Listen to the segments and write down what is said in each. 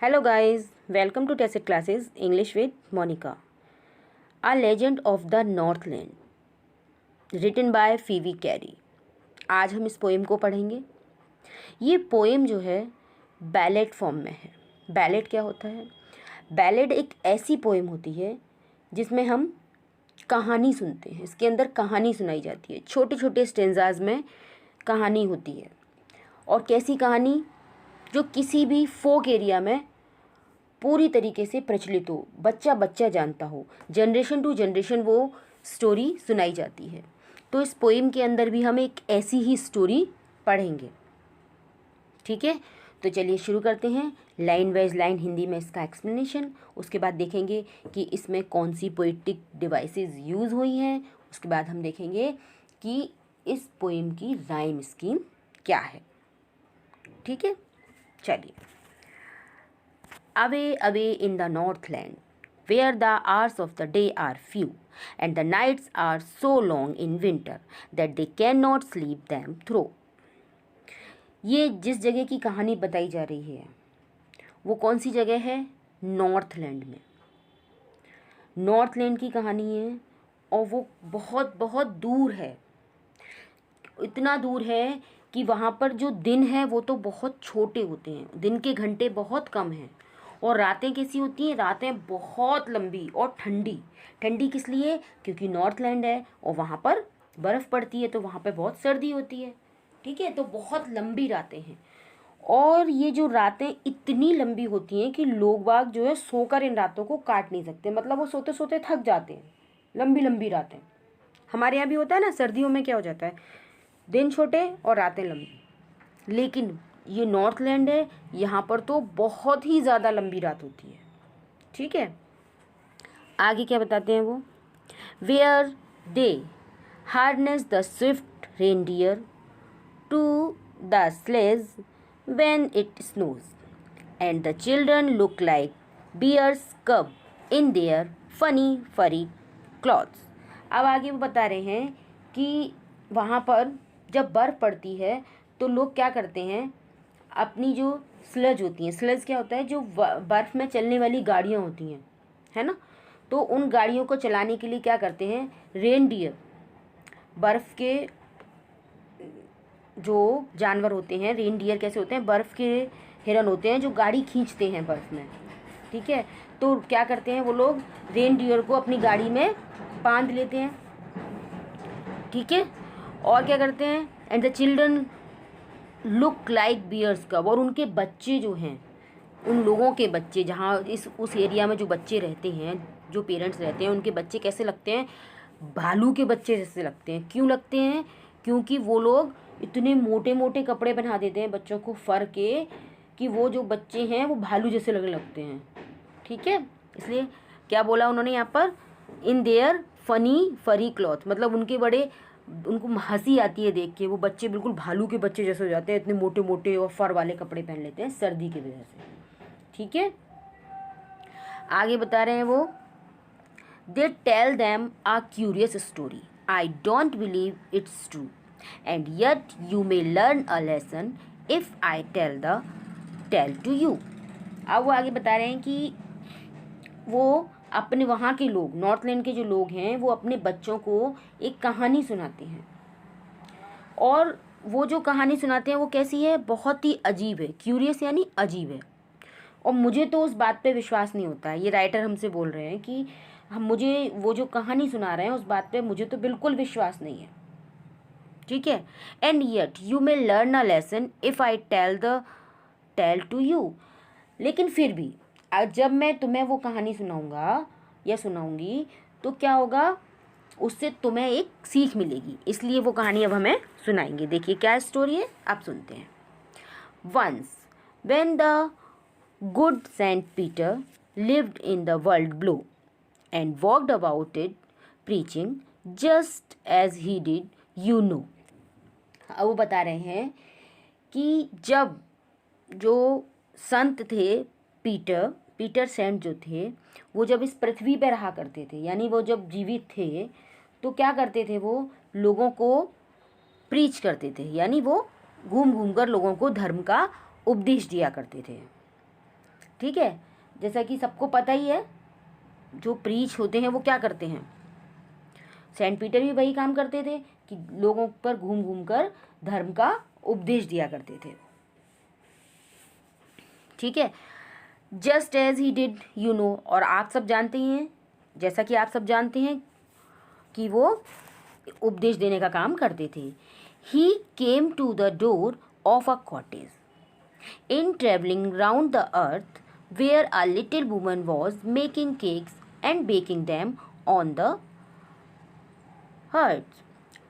Hello guys, welcome to Tacit Classes English with Monica. A Legend of the Northland written by Phoebe Carey. आज हम इस poem को पढ़ेंगे। ये poem जो है बैलेड फॉर्म में है। बैलेड क्या होता है? बैलेड एक ऐसी पोएम होती है जिसमें हम कहानी सुनते हैं। इसके अंदर कहानी सुनाई जाती है, छोटे छोटे स्टेंजाज में कहानी होती है। और कैसी कहानी? जो किसी भी फोक एरिया में पूरी तरीके से प्रचलित हो, बच्चा बच्चा जानता हो, जनरेशन टू जनरेशन वो स्टोरी सुनाई जाती है। तो इस पोएम के अंदर भी हम एक ऐसी ही स्टोरी पढ़ेंगे। ठीक है, तो चलिए शुरू करते हैं। लाइन वाइज लाइन हिंदी में इसका एक्सप्लेनेशन, उसके बाद देखेंगे कि इसमें कौन सी पोइटिक डिवाइसेस यूज़ हुई हैं, उसके बाद हम देखेंगे कि इस पोएम की राइम स्कीम क्या है। ठीक है, चलिए। Away, away in the northland, where the hours of the day are few, and the nights are so long in winter that they cannot sleep them through. ये जिस जगह की कहानी बताई जा रही है वो कौन सी जगह है? नॉर्थलैंड में। नॉर्थलैंड की कहानी है और वो बहुत बहुत दूर है। इतना दूर है कि वहाँ पर जो दिन है वो तो बहुत छोटे होते हैं, दिन के घंटे बहुत कम हैं। और रातें कैसी होती हैं? रातें बहुत लंबी और ठंडी। ठंडी किस लिए? क्योंकि नॉर्थलैंड है और वहाँ पर बर्फ़ पड़ती है, तो वहाँ पर बहुत सर्दी होती है। ठीक है, तो बहुत लंबी रातें हैं। और ये जो रातें इतनी लंबी होती हैं कि लोग बाग जो है सोकर इन रातों को काट नहीं सकते, मतलब वो सोते सोते थक जाते हैं। लंबी लंबी रातें हमारे यहाँ भी होता है ना, सर्दियों में क्या हो जाता है, दिन छोटे और रातें लंबी। लेकिन ये नॉर्थलैंड है, यहाँ पर तो बहुत ही ज़्यादा लंबी रात होती है। ठीक है, आगे क्या बताते हैं वो? Where they harness the swift reindeer to the sledge when it snows and the children look like bears cub in their funny furry clothes. अब आगे वो बता रहे हैं कि वहाँ पर जब बर्फ़ पड़ती है तो लोग क्या करते हैं, अपनी जो स्लज होती हैं, स्लज क्या होता है? जो बर्फ़ में चलने वाली गाड़ियाँ होती हैं, है ना, तो उन गाड़ियों को चलाने के लिए क्या करते हैं, रेनडियर, बर्फ़ के जो जानवर होते हैं, रेनडियर कैसे होते हैं? बर्फ़ के हिरन होते हैं जो गाड़ी खींचते हैं बर्फ़ में। ठीक है, तो क्या करते हैं वो लोग, रेनडियर को अपनी गाड़ी में बांध लेते हैं। ठीक है, और क्या करते हैं? And the children look like bears cub, और उनके बच्चे जो हैं, उन लोगों के बच्चे, जहाँ उस एरिया में जो बच्चे रहते हैं, जो पेरेंट्स रहते हैं, उनके बच्चे कैसे लगते हैं? भालू के बच्चे जैसे लगते हैं। क्यों लगते हैं? क्योंकि वो लोग इतने मोटे मोटे कपड़े पहना देते हैं बच्चों को फर के, कि वो जो बच्चे हैं वो भालू जैसे लगने लगते हैं। ठीक है, इसलिए क्या बोला उन्होंने यहाँ पर? इन देयर फनी फरी क्लॉथ, मतलब उनको हंसी आती है देख के, वो बच्चे बिल्कुल भालू के बच्चे जैसे हो जाते हैं, इतने मोटे मोटे और फर वाले कपड़े पहन लेते हैं सर्दी की वजह से। ठीक है, आगे बता रहे हैं वो, they tell them a curious story, I don't believe it's true and yet you may learn a lesson if I tell to you. अब वो आगे बता रहे हैं कि वो अपने वहाँ के लोग, नॉर्थलैंड के जो लोग हैं, वो अपने बच्चों को एक कहानी सुनाते हैं। और वो जो कहानी सुनाते हैं वो कैसी है? बहुत ही अजीब है। क्यूरियस यानी अजीब है। और मुझे तो उस बात पे विश्वास नहीं होता है। ये राइटर हमसे बोल रहे हैं कि मुझे वो जो कहानी सुना रहे हैं उस बात पे मुझे तो बिल्कुल विश्वास नहीं है। ठीक है, and yet you may learn a lesson if I tell to you, लेकिन फिर भी जब मैं तुम्हें वो कहानी सुनाऊंगा या सुनाऊंगी तो क्या होगा, उससे तुम्हें एक सीख मिलेगी। इसलिए वो कहानी अब हमें सुनाएंगे। देखिए क्या स्टोरी है, आप सुनते हैं। Once when the good Saint Peter lived in the world below and walked about it preaching just as he did, you know। अब वो बता रहे हैं कि जब जो संत थे, पीटर सेंट जो थे, वो जब इस पृथ्वी पर रहा करते थे, यानी वो जब जीवित थे, तो क्या करते थे? वो लोगों को प्रीच करते थे, यानी वो घूम घूम कर लोगों को धर्म का उपदेश दिया करते थे। ठीक है, जैसा कि सबको पता ही है, जो प्रीच होते हैं वो क्या करते हैं, सेंट पीटर भी वही काम करते थे कि लोगों पर घूम घूम कर धर्म का उपदेश दिया करते थे। ठीक है, just as he did, you know, और आप सब जानते ही हैं, जैसा कि आप सब जानते हैं कि वो उपदेश देने का काम करते थे। He came to the door of a cottage in travelling round the earth where a little woman was making cakes and baking them on the hearths.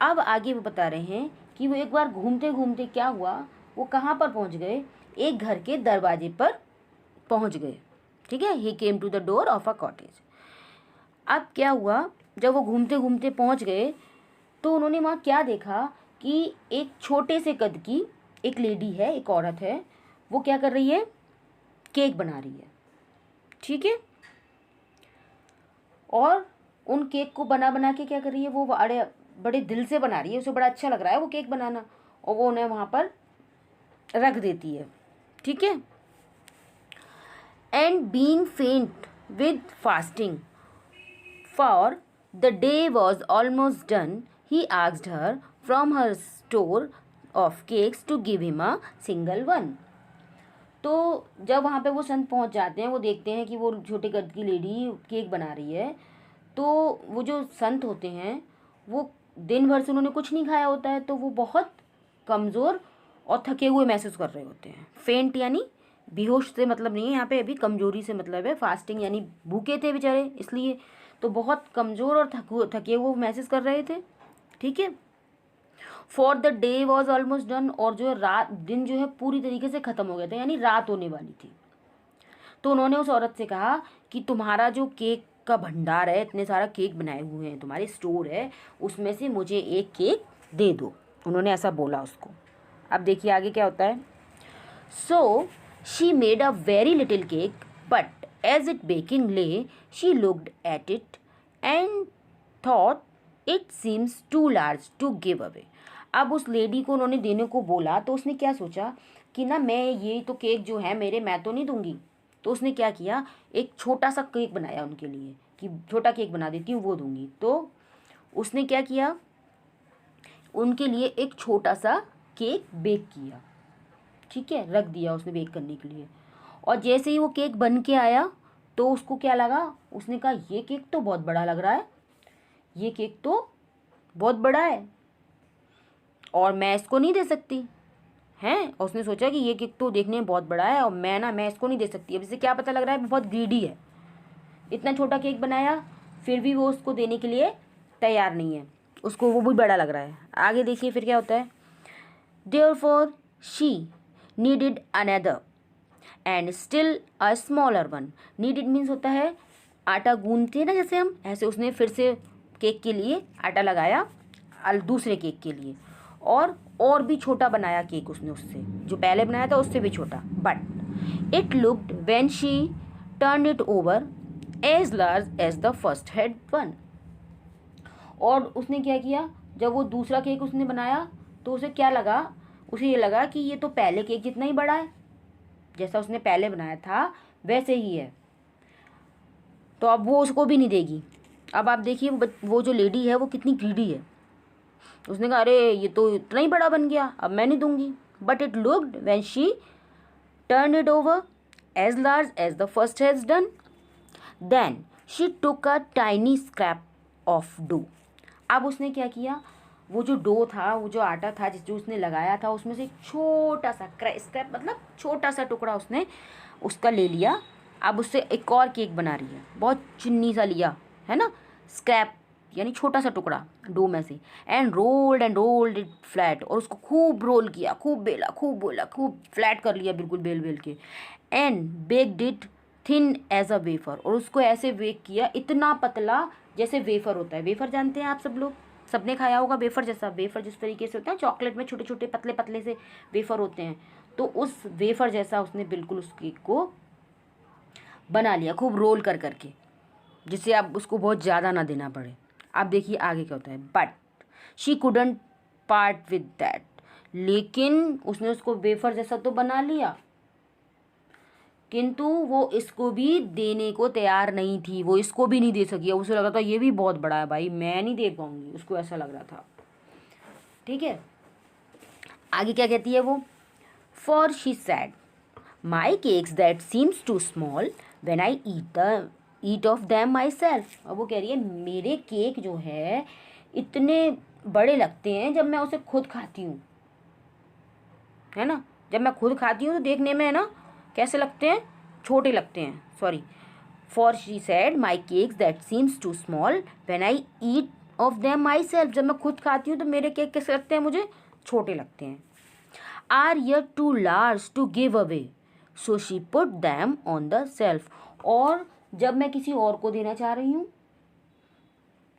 अब आगे वो बता रहे हैं कि वो एक बार घूमते घूमते क्या हुआ, वो कहाँ पर पहुँच गए, एक घर के दरवाजे पर पहुँच गए। ठीक है, he came to the door of a cottage. अब क्या हुआ, जब वो घूमते घूमते पहुँच गए तो उन्होंने वहाँ क्या देखा कि एक छोटे से कद की एक लेडी है, एक औरत है, वो क्या कर रही है, केक बना रही है। ठीक है, और उन केक को बना बना के क्या कर रही है, वो बड़े बड़े दिल से बना रही है, उसे बड़ा अच्छा लग रहा है वो केक बनाना, और वो उन्हें वहाँ पर रख देती है। ठीक है, and being faint with fasting for the day was almost done, he asked her from her store of cakes to give him a single one. तो जब वहाँ पे वो संत पहुँच जाते हैं, वो देखते हैं कि वो छोटे कद की लेडी केक बना रही है, तो वो जो संत होते हैं वो दिन भर से उन्होंने कुछ नहीं खाया होता है, तो वो बहुत कमज़ोर और थके हुए महसूस कर रहे होते हैं। फेंट यानी बेहोश से मतलब नहीं है यहाँ पे, अभी कमजोरी से मतलब है, फास्टिंग यानी भूखे थे बेचारे, इसलिए तो बहुत कमज़ोर और थके हुए महसूस कर रहे थे। ठीक है, for the day was almost done, और जो रात दिन जो है पूरी तरीके से ख़त्म हो गया था, यानी रात होने वाली थी। तो उन्होंने उस औरत से कहा कि तुम्हारा जो केक का भंडार है, इतने सारा केक बनाए हुए हैं, तुम्हारे स्टोर है, उसमें से मुझे एक केक दे दो, उन्होंने ऐसा बोला उसको। अब देखिए आगे क्या होता है। So she made a very little cake, but as it baking lay she looked at it and thought it seems too large to give away. अब उस लेडी को उन्होंने देने को बोला, तो उसने क्या सोचा कि ना मैं ये तो केक जो है मेरे, मैं तो नहीं दूंगी। तो उसने क्या किया, एक छोटा सा केक बनाया उनके लिए कि छोटा केक बना देती हूँ, वो दूंगी। तो उसने क्या किया, उनके लिए एक छोटा सा केक बेक किया। ठीक है, रख दिया उसने बेक करने के लिए। और जैसे ही वो केक बन के आया तो उसको क्या लगा, उसने कहा ये केक तो बहुत बड़ा लग रहा है, ये केक तो बहुत बड़ा है और मैं इसको नहीं दे सकती हैं। और उसने सोचा कि ये केक तो देखने में बहुत बड़ा है और मैं इसको नहीं दे सकती। अब इसे क्या पता लग रहा है बहुत ग्रीडी है, इतना छोटा केक बनाया फिर भी वो उसको देने के लिए तैयार नहीं है, उसको वो भी बड़ा लग रहा है। आगे देखिए फिर क्या होता है। Therefore she needed another and still a smaller one. Needed means होता है आटा गूंदते हैं ना जैसे हम, ऐसे उसने फिर से केक के लिए आटा लगाया दूसरे केक के लिए, और भी छोटा बनाया केक उसने, उससे जो पहले बनाया था उससे भी छोटा। But it looked when she turn it over as large as the first had one. और उसने क्या किया, जब वो दूसरा केक उसने बनाया तो उसे क्या लगा, उसे ये लगा कि ये तो पहले केक जितना ही बड़ा है, जैसा उसने पहले बनाया था वैसे ही है। तो अब वो उसको भी नहीं देगी। अब आप देखिए वो जो लेडी है वो कितनी ग्रीडी है। उसने कहा अरे ये तो इतना ही बड़ा बन गया, अब मैं नहीं दूंगी। But it looked when she turn it over as large as the first has done, then she took a tiny scrap of dough. अब उसने क्या किया, वो जो डो था, वो जो आटा था जो उसने लगाया था, उसमें से एक छोटा सा स्क्रैप मतलब छोटा सा टुकड़ा उसने उसका ले लिया। अब उससे एक और केक बना रही है, बहुत चुन्नी सा लिया है ना, स्क्रैप यानी छोटा सा टुकड़ा डो में से, एंड रोल्ड इट फ्लैट, और उसको खूब रोल किया, खूब बेला, खूब बोला, खूब फ्लैट कर लिया बिल्कुल बेल बेल के, and baked it thin as a wafer, और उसको ऐसे बेक किया इतना पतला जैसे वेफर होता है। वेफर जानते हैं आप सब लोग, सबने खाया होगा वेफर जैसा, वेफर जिस तरीके से होता है चॉकलेट में छोटे छोटे पतले पतले से वेफर होते हैं, तो उस वेफर जैसा उसने बिल्कुल उस केक को बना लिया, खूब रोल कर करके, जिससे आप उसको बहुत ज़्यादा ना देना पड़े। आप देखिए आगे क्या होता है। But she couldn't part with that, लेकिन उसने उसको वेफर जैसा तो बना लिया, किंतु वो इसको भी देने को तैयार नहीं थी, वो इसको भी नहीं दे सकी। उसे लगा था ये भी बहुत बड़ा है भाई, मैं नहीं दे पाऊंगी, उसको ऐसा लग रहा था। ठीक है, आगे क्या कहती है वो, for she said my cakes that seems too small when I eat of them myself. अब वो कह रही है मेरे केक जो है इतने बड़े लगते हैं जब मैं उसे खुद खाती हूँ, है ना, जब मैं खुद खाती हूँ तो देखने में, है ना, कैसे लगते हैं, छोटे लगते हैं। Sorry, for she said my cakes that seems too small when I eat of them myself. जब मैं खुद खाती हूँ तो मेरे केक कैसे लगते हैं, मुझे छोटे लगते हैं। Are yet too large to give away so she put them on the shelf. और जब मैं किसी और को देना चाह रही हूँ,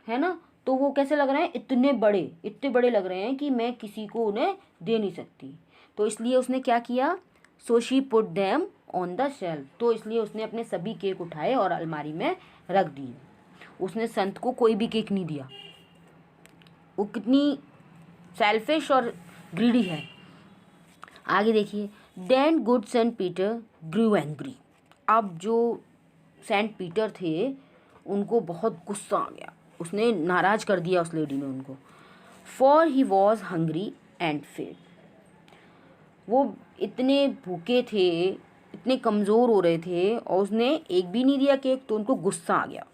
है ना, तो वो कैसे लग रहे हैं, इतने बड़े लग रहे हैं कि मैं किसी को उन्हें दे नहीं सकती। तो इसलिए उसने क्या किया, सो she put them on the shelf. तो इसलिए उसने अपने सभी केक उठाए और अलमारी में रख दिए। उसने संत को कोई भी केक नहीं दिया। वो कितनी सेल्फिश और ग्रीडी है। आगे देखिए, देन गुड सेंट पीटर ग्रू एंग्री। अब जो सेंट पीटर थे उनको बहुत गुस्सा आ गया, उसने नाराज कर दिया उस लेडी ने उनको। For he was hungry and faint. वो इतने भूखे थे, इतने कमज़ोर हो रहे थे और उसने एक भी नहीं दिया केक, तो उनको गुस्सा आ गया।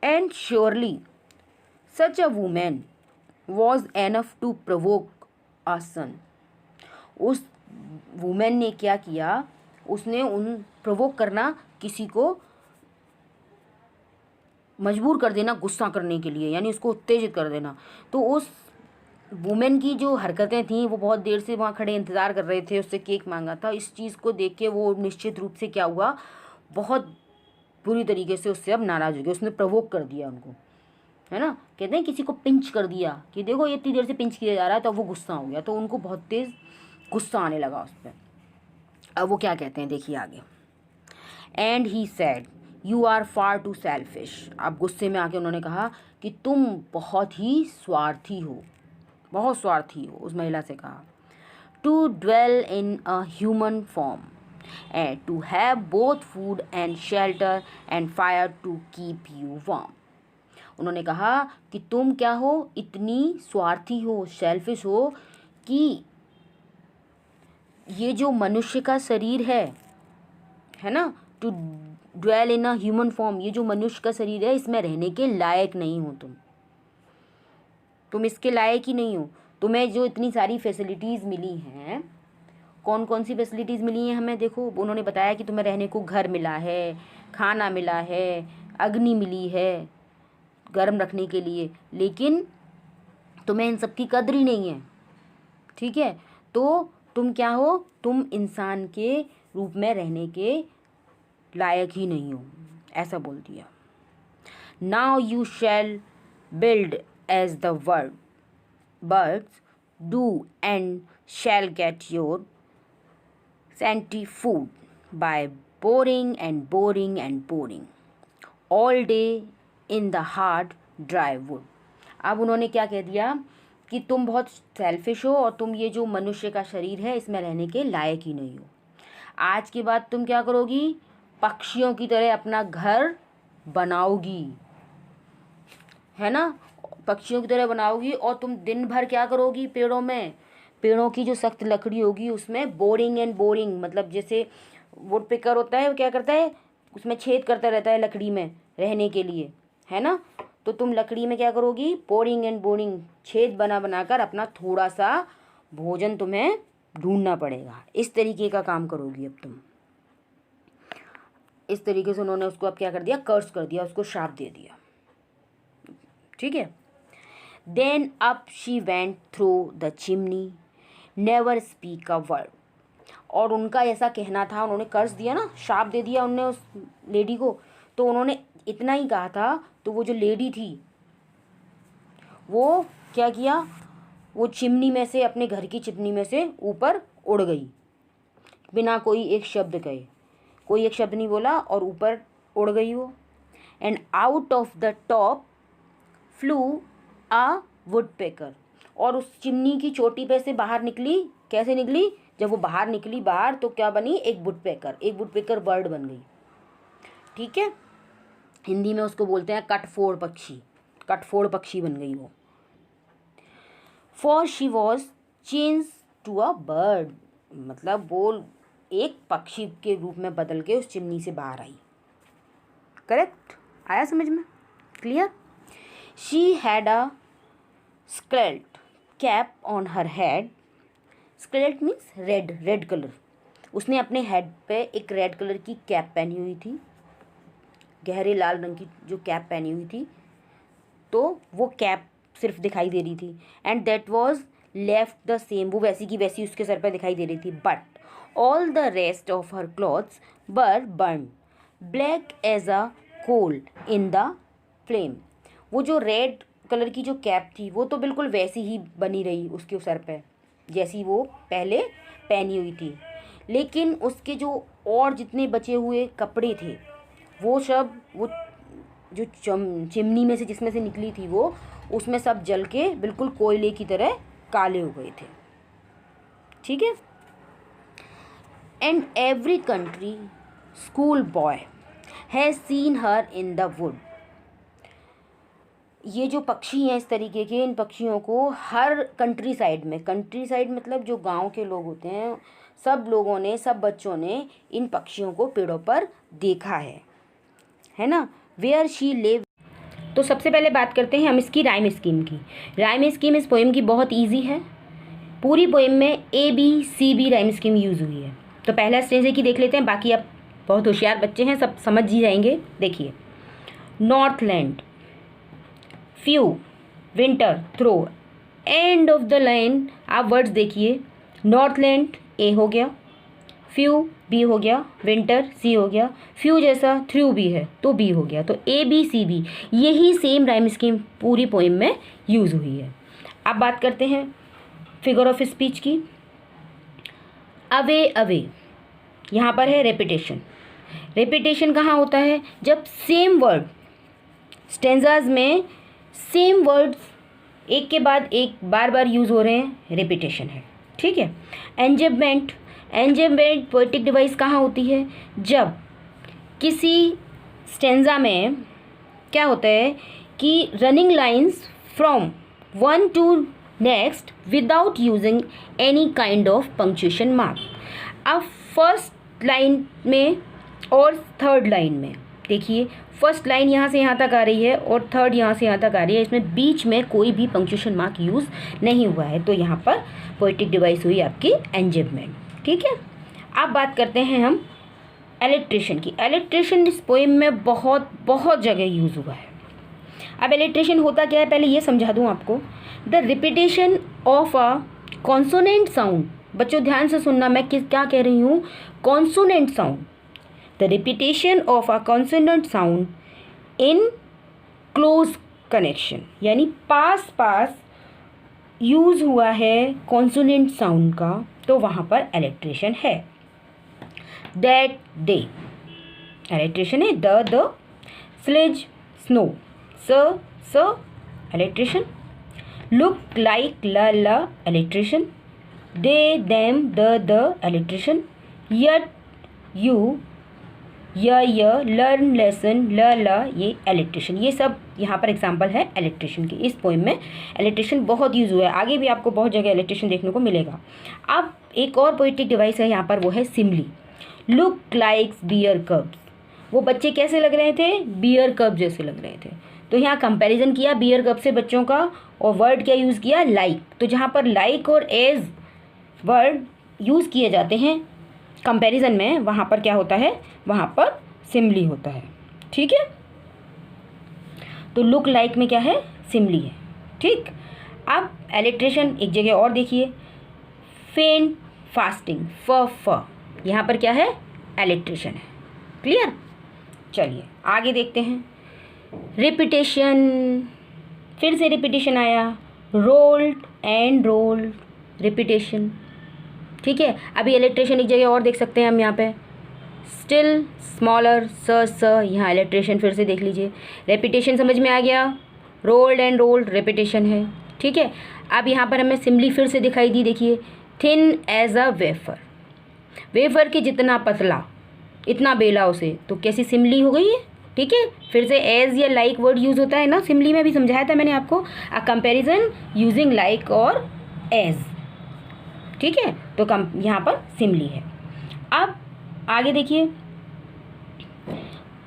And surely such a woman was enough to provoke a saint. उस वुमेन ने क्या किया, उसने उन प्रोवोक करना, किसी को मजबूर कर देना गुस्सा करने के लिए, यानी उसको उत्तेजित कर देना। तो उस वुमेन की जो हरकतें थीं, वो बहुत देर से वहाँ खड़े इंतज़ार कर रहे थे, उससे केक मांगा था। इस चीज़ को देख के वो निश्चित रूप से क्या हुआ, बहुत बुरी तरीके से उससे अब नाराज़ हो गया। उसने प्रवोक कर दिया उनको, है ना, कहते हैं किसी को पिंच कर दिया कि देखो ये इतनी देर से पिंच किया जा रहा है, तो वो गुस्सा हो गया, तो उनको बहुत तेज़ गुस्सा आने लगा उस पर। अब वो क्या कहते हैं देखिए आगे, and he said you are far too selfish. अब गुस्से में आके उन्होंने कहा कि तुम बहुत ही स्वार्थी हो, बहुत स्वार्थी हो। उस महिला से कहा, to dwell in a human form and to have both food and shelter and fire to keep you warm. उन्होंने कहा कि तुम क्या हो, इतनी स्वार्थी हो, सेल्फिश हो, कि ये जो मनुष्य का शरीर है ना, to dwell in a human form, ये जो मनुष्य का शरीर है इसमें रहने के लायक नहीं हो तुम इसके लायक ही नहीं हो। तुम्हें जो इतनी सारी फैसिलिटीज़ मिली हैं, कौन कौन सी फैसिलिटीज़ मिली हैं हमें, देखो उन्होंने बताया कि तुम्हें रहने को घर मिला है, खाना मिला है, अग्नि मिली है गर्म रखने के लिए, लेकिन तुम्हें इन सब की कद्र ही नहीं है। ठीक है, तो तुम क्या हो, तुम इंसान के रूप में रहने के लायक ही नहीं हो, ऐसा बोल दिया। Now you shall build as the word birds do and shall get your scanty food by boring and boring and boring all day in the hard dry wood। अब उन्होंने क्या कह दिया कि तुम बहुत सेल्फिश हो और तुम ये जो मनुष्य का शरीर है इसमें रहने के लायक ही नहीं हो। आज के बाद तुम क्या करोगी, पक्षियों की तरह अपना घर बनाओगी, है ना, पक्षियों की तरह बनाओगी। और तुम दिन भर क्या करोगी, पेड़ों की जो सख्त लकड़ी होगी उसमें बोरिंग एंड बोरिंग, मतलब जैसे वुड पिकर होता है वो क्या करता है, उसमें छेद करता रहता है लकड़ी में रहने के लिए, है ना। तो तुम लकड़ी में क्या करोगी, बोरिंग एंड बोरिंग, छेद बना बनाकर अपना थोड़ा सा भोजन तुम्हें ढूंढना पड़ेगा। इस तरीके का काम करोगी अब तुम। इस तरीके से उन्होंने उसको अब क्या कर दिया, कर्स कर दिया, उसको श्राप दे दिया। ठीक है। Then up she went through the chimney never speak a word. और उनका ऐसा कहना था, उन्होंने कर्ज दिया ना, शाप दे दिया उन्होंने उस लेडी को, तो उन्होंने इतना ही कहा था। तो वो जो लेडी थी वो क्या किया, वो चिमनी में से, अपने घर की चिमनी में से ऊपर उड़ गई बिना कोई एक शब्द कहे, कोई एक शब्द नहीं बोला और ऊपर उड़ गई वो। And out of the top flew a woodpecker. और उस चिमनी की चोटी पे से बाहर निकली, कैसे निकली, जब वो बाहर निकली बाहर तो क्या बनी, एक वुडपेकर बर्ड बन गई। ठीक है, हिंदी में उसको बोलते हैं कटफोड़ पक्षी बन गई वो। For she was change to a bird, मतलब वो एक पक्षी के रूप में बदल के उस चिमनी से बाहर आई। करेक्ट, आया समझ में, clear. She had a scarlet cap on her head, scarlet means red colour, उसने अपने हेड पे एक रेड कलर की कैप पहनी हुई थी, गहरे लाल रंग की जो कैप पहनी हुई थी, तो वो कैप सिर्फ दिखाई दे रही थी। And that was left the same, वो वैसी की वैसी उसके सर पे दिखाई दे रही थी। But all the rest of her clothes were burn black as a coal in the flame, वो जो रेड कलर की जो कैप थी वो तो बिल्कुल वैसी ही बनी रही उसके सर पे जैसी वो पहले पहनी हुई थी, लेकिन उसके जो और जितने बचे हुए कपड़े थे वो सब, वो जो चिमनी में से जिसमें से निकली थी वो, उसमें सब जल के बिल्कुल कोयले की तरह काले हो गए थे। ठीक है। And every country school boy has seen her in the wood, ये जो पक्षी हैं इस तरीके के, इन पक्षियों को हर कंट्री साइड मतलब जो गांव के लोग होते हैं, सब लोगों ने, सब बच्चों ने इन पक्षियों को पेड़ों पर देखा है ना। वेयर शी लिव, तो सबसे पहले बात करते हैं हम इसकी राइम स्कीम की। राइम स्कीम इस पोएम की बहुत ईजी है। पूरी पोएम में ABCB राइम स्कीम यूज़ हुई है। तो पहला स्टेंजा की देख लेते हैं, बाकी आप बहुत होशियार बच्चे हैं, सब समझ ही जाएंगे। देखिए, Northland, few, winter, throw, end of the line. आप वर्ड्स देखिए, नॉर्थलैंड A हो गया, फ्यू B हो गया, विंटर C हो गया, फ्यू जैसा थ्रू B है तो B हो गया। तो ABCB यही सेम राइम स्कीम पूरी पोएम में यूज़ हुई है। अब बात करते हैं फिगर ऑफ स्पीच की। अवे अवे, यहाँ पर है रेपिटेशन। रेपिटेशन कहाँ होता है, जब सेम वर्ड स्टेंजाज में सेम वर्ड्स एक के बाद एक बार बार यूज़ हो रहे हैं, रेपिटेशन है। ठीक है। एंजेबमेंट, पोएटिक डिवाइस कहाँ होती है, जब किसी स्टेंजा में क्या होता है कि running lines from one two next without using any kind of punctuation mark. अब फर्स्ट लाइन में और थर्ड लाइन में देखिए, फर्स्ट लाइन यहाँ से यहाँ तक आ रही है और थर्ड यहाँ से यहाँ तक आ रही है, इसमें बीच में कोई भी पंक्चुएशन मार्क यूज़ नहीं हुआ है, तो यहाँ पर पोएटिक डिवाइस हुई आपकी एंजेबमेंट। ठीक है। अब बात करते हैं हम एलिट्रेशन की। एलिट्रेशन इस पोएम में बहुत जगह यूज़ हुआ है। अब एलिट्रेशन होता क्या है, पहले ये समझा दूँ आपको। The repetition of a consonant sound, बच्चों ध्यान से सुनना, मैं क्या कह रही हूँ, consonant sound. The repetition of a consonant sound in close connection, यानी पास यूज़ हुआ है कॉन्सोनेंट साउंड का, तो वहाँ पर एलिट्रेशन है। दैट डे, एलिट्रेशन है। द स्लेज, स्नो, स एलिट्रेशन। लुक लाइक, ल alliteration. They them, the alliteration. Yet, you, य, लर्न, लेसन, ल, ये एलिट्रेशन। ये सब यहाँ पर एग्जाम्पल है एलिट्रेशन की। इस पोएम में एलिट्रेशन बहुत यूज़ हुआ है, आगे भी आपको बहुत जगह एलिट्रेशन देखने को मिलेगा। अब एक और पोएटिक डिवाइस है यहाँ पर, वो है सिमली। लुक लाइक्स बियर कब्स, वो बच्चे कैसे लग रहे थे, बियर कप जैसे लग रहे थे, तो यहाँ कंपैरिजन किया बियर कप से बच्चों का, और वर्ड क्या यूज़ किया, लाइक। तो जहाँ पर लाइक और एज वर्ड यूज़ किए जाते हैं कंपैरिजन में, वहाँ पर क्या होता है, वहाँ पर सिमली होता है। ठीक है। तो लुक लाइक में क्या है, सिमली है। ठीक। अब एलिट्रेशन एक जगह और देखिए, फेंट, फास्टिंग, फ, यहाँ पर क्या है, एलिट्रेशन है। क्लियर। चलिए आगे देखते हैं। रिपीटेशन, फिर से रिपीटेशन आया, रोल्ड एंड रोल्ड, रिपीटेशन। ठीक है। अभी एलिट्रेशन एक जगह और देख सकते हैं हम यहाँ पे, स्टिल, स्मॉलर, स, यहाँ एलिट्रेशन फिर से देख लीजिए। रेपिटेशन समझ में आ गया, रोल्ड एंड रोल्ड रेपिटेशन है। ठीक है। अब यहाँ पर हमें सिमली फिर से दिखाई दी, देखिए, thin as a wafer, wafer के जितना पतला इतना बेला उसे, तो कैसी सिमली हो गई है। ठीक है, फिर से एज या लाइक वर्ड यूज़ होता है ना सिमली में, भी समझाया था मैंने आपको, अ कंपैरिजन यूजिंग लाइक और एज। ठीक है, तो यहाँ पर सिमली है। अब आगे देखिए,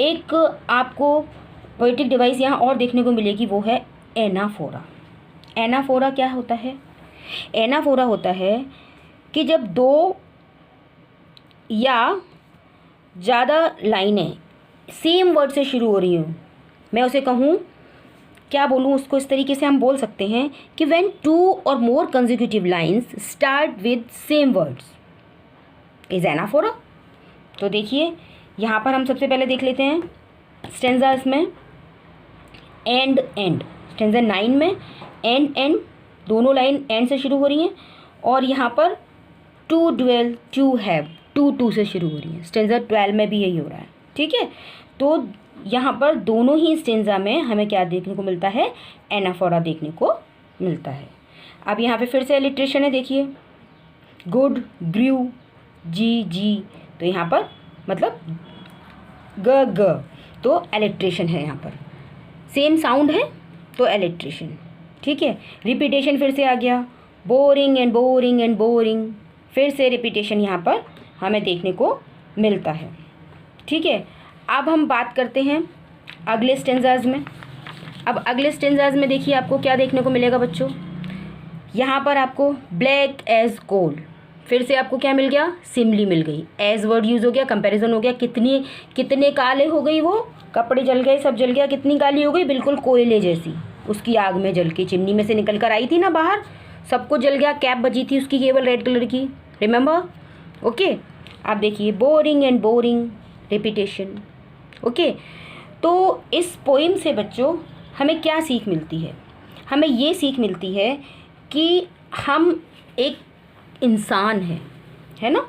एक आपको पोएटिक डिवाइस यहाँ और देखने को मिलेगी, वो है एनाफोरा। एनाफोरा क्या होता है? एनाफोरा होता है कि जब दो या ज़्यादा लाइनें सेम वर्ड से शुरू हो रही हूँ, मैं उसे कहूँ, क्या बोलूँ उसको, इस तरीके से हम बोल सकते हैं कि व्हेन 2 और more consecutive lines start with same words is anaphora. तो देखिए यहाँ पर हम सबसे पहले देख लेते हैं स्टेंजास में एंड एंड, स्टेंजा 9 में एंड एंड दोनों लाइन एंड से शुरू हो रही हैं, और यहाँ पर to dwell, to have, to से शुरू हो रही है। स्टेंजा 12 में भी यही हो रहा है। ठीक है, तो यहाँ पर दोनों ही स्टेंजा में हमें क्या देखने को मिलता है? एनाफोरा देखने को मिलता है। अब यहाँ पे फिर से एलिट्रेशन है, देखिए गुड, ग्रू, जी, तो यहाँ पर मतलब ग, तो एलिट्रेशन है, यहाँ पर सेम साउंड है तो एलिट्रेशन। ठीक है, रिपीटेशन फिर से आ गया, boring and boring and boring, फिर से रिपीटेशन यहाँ पर हमें देखने को मिलता है। ठीक है, अब हम बात करते हैं अगले स्टेंजाज में। अब अगले स्टेंजाज में देखिए आपको क्या देखने को मिलेगा बच्चों, यहाँ पर आपको ब्लैक एज कोल, फिर से आपको क्या मिल गया? सिमली मिल गई, एज वर्ड यूज़ हो गया, कंपैरिजन हो गया, कितने काले हो गई, वो कपड़े जल गए, सब जल गया, कितनी काली हो गई, बिल्कुल कोयले जैसी, उसकी आग में जल के चिमनी में से निकल कर आई थी ना बाहर, सब कुछ जल गया, कैप बजी थी उसकी केवल रेड कलर की, रिमेंबर? ओके, आप देखिए boring and boring, repetition. Okay, तो इस पोइम से बच्चों हमें क्या सीख मिलती है? हमें ये सीख मिलती है कि हम एक इंसान है ना,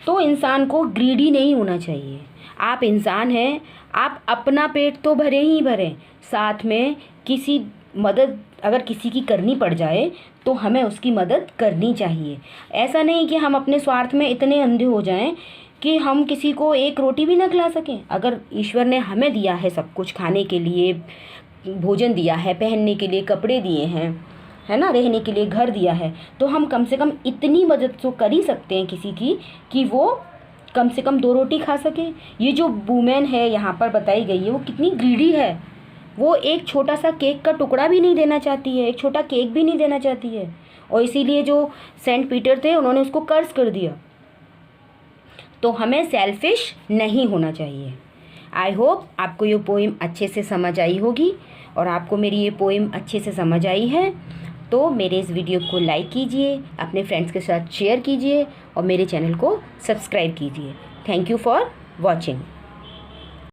तो इंसान को ग्रीडी नहीं होना चाहिए। आप इंसान हैं, आप अपना पेट तो भरे ही भरें, साथ में किसी मदद अगर किसी की करनी पड़ जाए तो हमें उसकी मदद करनी चाहिए। ऐसा नहीं कि हम अपने स्वार्थ में इतने अंधे हो जाएं कि हम किसी को एक रोटी भी ना खिला सकें। अगर ईश्वर ने हमें दिया है सब कुछ, खाने के लिए भोजन दिया है, पहनने के लिए कपड़े दिए हैं, है ना, रहने के लिए घर दिया है, तो हम कम से कम इतनी मदद तो कर ही सकते हैं किसी की कि वो कम से कम 2 रोटी खा सके। ये जो वुमेन है यहाँ पर बताई गई है, वो कितनी ग्रीडी है, वो एक छोटा सा केक का टुकड़ा भी नहीं देना चाहती है, एक छोटा केक भी नहीं देना चाहती है, और इसीलिए जो सेंट पीटर थे उन्होंने उसको कर्ज कर दिया। तो हमें सेल्फिश नहीं होना चाहिए। आई होप आपको ये पोइम अच्छे से समझ आई होगी, और आपको मेरी ये पोइम अच्छे से समझ आई है तो मेरे इस वीडियो को लाइक कीजिए, अपने फ्रेंड्स के साथ शेयर कीजिए, और मेरे चैनल को सब्सक्राइब कीजिए। Thank you for watching.